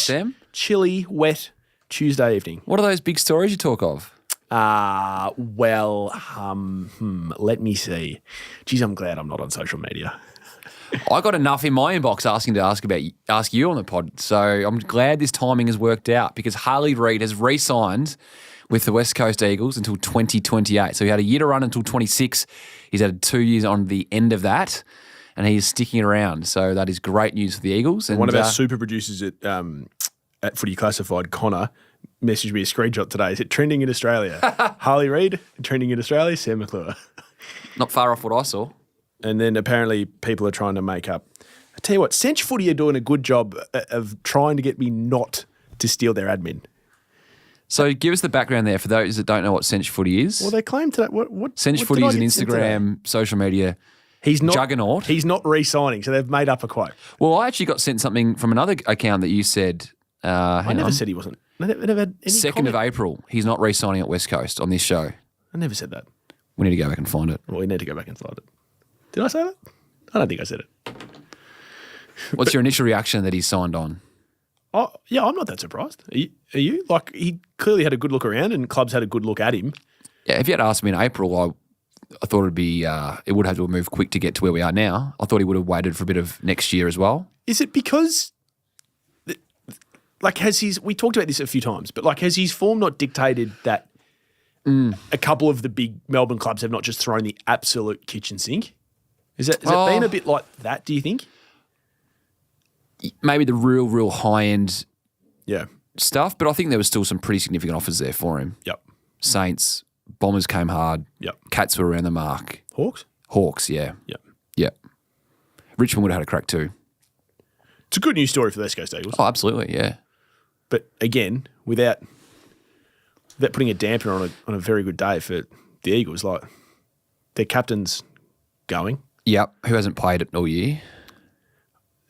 them. Chilly, wet Tuesday evening. What are those big stories you talk of? Let me see. Geez, I'm glad I'm not on social media. I got enough in my inbox asking to ask you on the pod. So I'm glad this timing has worked out because Harley Reed has re-signed with the West Coast Eagles until 2028. So he had a year to run until 26. He's had 2 years on the end of that, and he's sticking around. So that is great news for the Eagles. And one of our super producers at Footy Classified, Connor, messaged me a screenshot today. Is it trending in Australia? Harley Reed, trending in Australia, Sam McClure. Not far off what I saw. And then apparently people are trying to make up. I tell you what, Cinch Footy are doing a good job of trying to get me not to steal their admin. So give us the background there for those that don't know what Cinch Footy is. Well, they claim today. What Cinch Footy is an Instagram, social media juggernaut. He's not re-signing, so they've made up a quote. Well, I actually got sent something from another account that you said. I never said he wasn't. I never had any 2nd comment. of April, he's not re-signing at West Coast on this show. I never said that. We need to go back and find it. Well, we need to go back and find it. Did I say that? I don't think I said it. What's your initial reaction that he's signed on? Oh, yeah, I'm not that surprised. Are you? Like, he clearly had a good look around and clubs had a good look at him. Yeah, if you had asked me in April, I thought it would have to move quick to get to where we are now. I thought he would have waited for a bit of next year as well. Is it because, we talked about this a few times, but has his form not dictated that a couple of the big Melbourne clubs have not just thrown the absolute kitchen sink? Has it been a bit like that, do you think? Maybe the real high-end Yeah. stuff, but I think there was still some pretty significant offers there for him. Yep. Saints, Bombers came hard. Yep. Cats were around the mark. Hawks, yeah. Yep. Yep. Richmond would have had a crack too. It's a good news story for the West Coast Eagles. Oh, absolutely, yeah. But again, without putting a damper on a very good day for the Eagles, like their captain's going. Yep, who hasn't played it all year.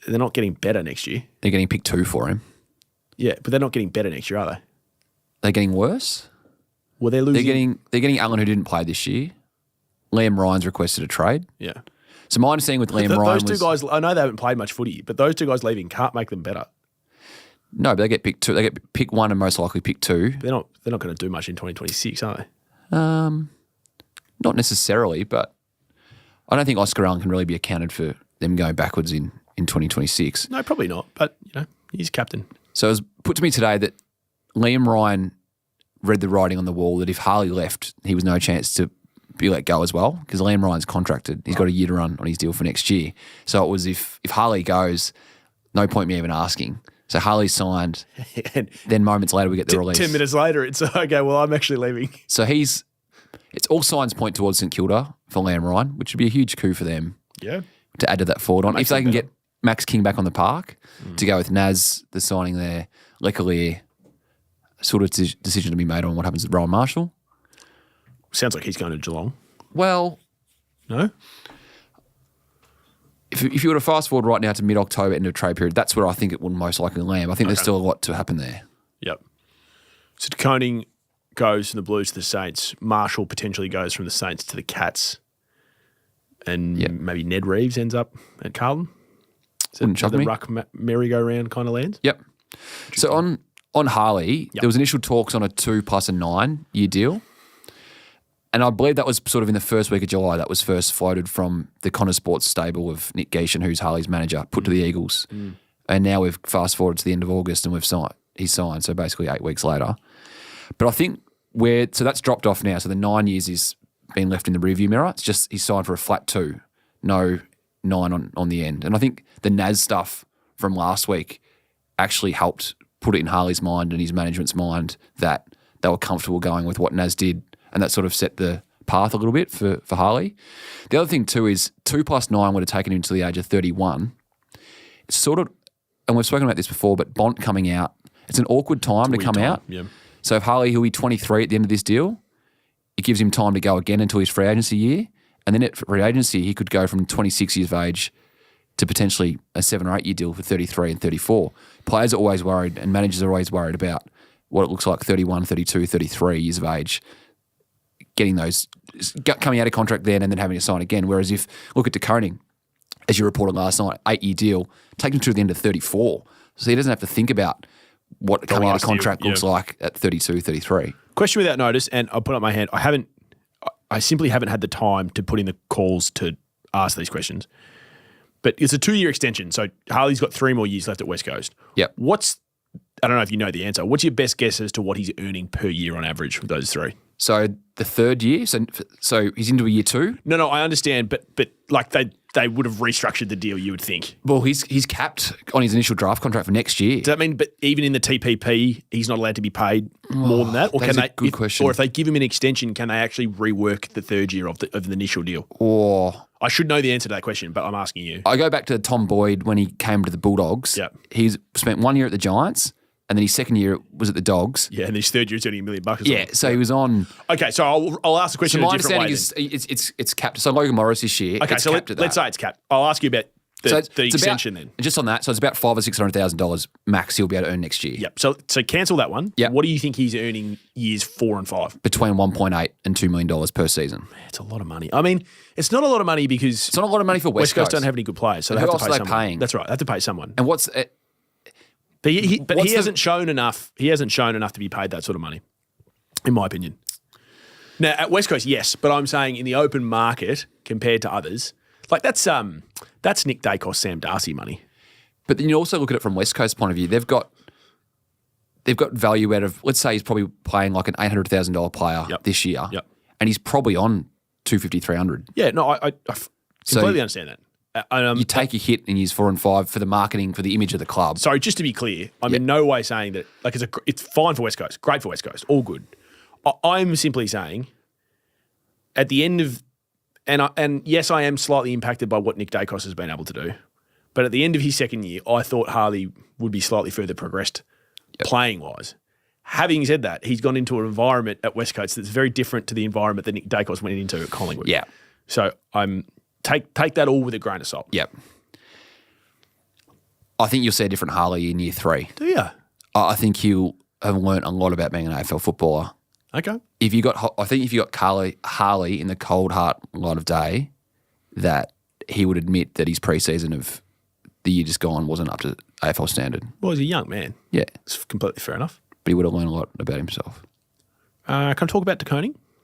They're not getting better next year. They're getting pick 2 for him. Yeah, but they're not getting better next year, are they? They're getting worse? Well, they're losing. They're getting Allen, who didn't play this year. Liam Ryan's requested a trade. Yeah. So my understanding with Liam Ryan those two guys, I know they haven't played much footy, but those two guys leaving can't make them better. No, but they get pick 2. They get pick 1 and most likely pick 2. They're not going to do much in 2026, are they? Not necessarily, but I don't think Oscar Allen can really be accounted for them going backwards in 2026. No, probably not. But he's captain. So it was put to me today that Liam Ryan read the writing on the wall that if Harley left, he was no chance to be let go as well because Liam Ryan's contracted. He's got a year to run on his deal for next year. So it was if Harley goes, no point me even asking. So Harley signed. Then moments later we get the release. 10 minutes later, it's okay. Well, I'm actually leaving. So it's all signs point towards St Kilda for Liam Ryan, which would be a huge coup for them. Yeah. To add to that forward on. If they can better. get Max King back on the park to go with Naz, the signing there, Leclerc, sort of decision to be made on what happens with Rowan Marshall. Sounds like he's going to Geelong. Well, no. If you were to fast forward right now to mid-October, end of trade period, that's where I think it will most likely land. I think there's still a lot to happen there. Yep. So Koning goes from the Blues to the Saints. Marshall potentially goes from the Saints to the Cats. And maybe Ned Reeves ends up at Carlton. Wouldn't shock me. The ruck merry-go-round kind of lands. Yep. So on Harley, there was initial talks on a 2 plus a 9 year deal. And I believe that was sort of in the first week of July that was first floated from the Connor Sports stable of Nick Geishan, who's Harley's manager, put to the Eagles. And now we've fast forwarded to the end of August and he's signed, so basically 8 weeks later. But I think so that's dropped off now. So the 9 years is being left in the rearview mirror. It's just he's signed for a flat 2, no 9 on the end. And I think the Naz stuff from last week actually helped put it in Harley's mind and his management's mind that they were comfortable going with what Naz did, and that sort of set the path a little bit for Harley. The other thing too is 2 plus 9 would have taken him to the age of 31. It's sort of, and we've spoken about this before, but Bont coming out, it's an awkward time to come out. Yeah. So if Harley, he'll be 23 at the end of this deal, it gives him time to go again until his free agency year. And then at free agency, he could go from 26 years of age to potentially a 7 or 8 year deal for 33 and 34. Players are always worried and managers are always worried about what it looks like 31, 32, 33 years of age, getting those, coming out of contract then and then having to sign again. Whereas if, look at De Koning, as you reported last night, 8 year deal, take him to the end of 34. So he doesn't have to think about what coming out of last year, contract looks like at 32, 33. Question without notice, and I'll put up my hand. I simply haven't had the time to put in the calls to ask these questions. But it's a 2-year extension, so Harley's got 3 more years left at West Coast. Yep. I don't know if you know the answer. What's your best guess as to what he's earning per year on average with those 3? So the third year, so he's into a year 2. No, I understand, but like they would have restructured the deal, you would think. Well, he's capped on his initial draft contract for next year. Does that mean, but even in the TPP, he's not allowed to be paid more than that? Or that's a good question. Or if they give him an extension, can they actually rework the third year of the initial deal? Or I should know the answer to that question, but I'm asking you. I go back to Tom Boyd when he came to the Bulldogs. Yep. He's spent 1 year at the Giants, and then his second year was at the Dogs. Yeah, and his third year is earning $1 million. Yeah, so he was on. Okay, so I'll ask the question So my in a different way. understanding is it's capped. So Logan Morris this year. Okay, it's so capped at let's that. say it's capped. I'll ask you about the It's extension about, then. Just on that, so it's about $500,000 or $600,000 max he'll be able to earn next year. Yep. So cancel that one. Yep. What do you think he's earning years 4 and 5? Between $1.8 and $2 million per season. It's a lot of money. I mean, it's not a lot of money because It's not a lot of money for West Coast Coast. don't have any good players, so And they have who to else pay are they someone. paying? That's right. They have to pay someone. And what's But he What's hasn't shown enough. He hasn't shown enough to be paid that sort of money, in my opinion. Now at West Coast, yes, but I'm saying in the open market compared to others, like that's Nick Dacos, Sam Darcy money. But then you also look at it from West Coast point of view. They've got value out of, let's say he's probably playing like an $800,000 player this year. Yep. And he's probably on 250, 300. Yeah, no, I completely understand that. You take a hit in years 4 and 5 for the marketing, for the image of the club. Sorry, just to be clear, I'm in no way saying that. Like, it's fine for West Coast, great for West Coast, all good. I'm simply saying, at the end of, and yes, I am slightly impacted by what Nick Dacos has been able to do, but at the end of his second year, I thought Harley would be slightly further progressed, playing wise. Having said that, he's gone into an environment at West Coast that's very different to the environment that Nick Dacos went into at Collingwood. Yeah. So take that all with a grain of salt. Yep. I think you'll see a different Harley in year 3. Do you? I think he'll have learnt a lot about being an AFL footballer. Okay. I think if you got Harley in the cold hard light of day, that he would admit that his preseason of the year just gone wasn't up to AFL standard. Well, he's a young man. Yeah. It's completely fair enough. But he would have learned a lot about himself. Can I talk about De Koning?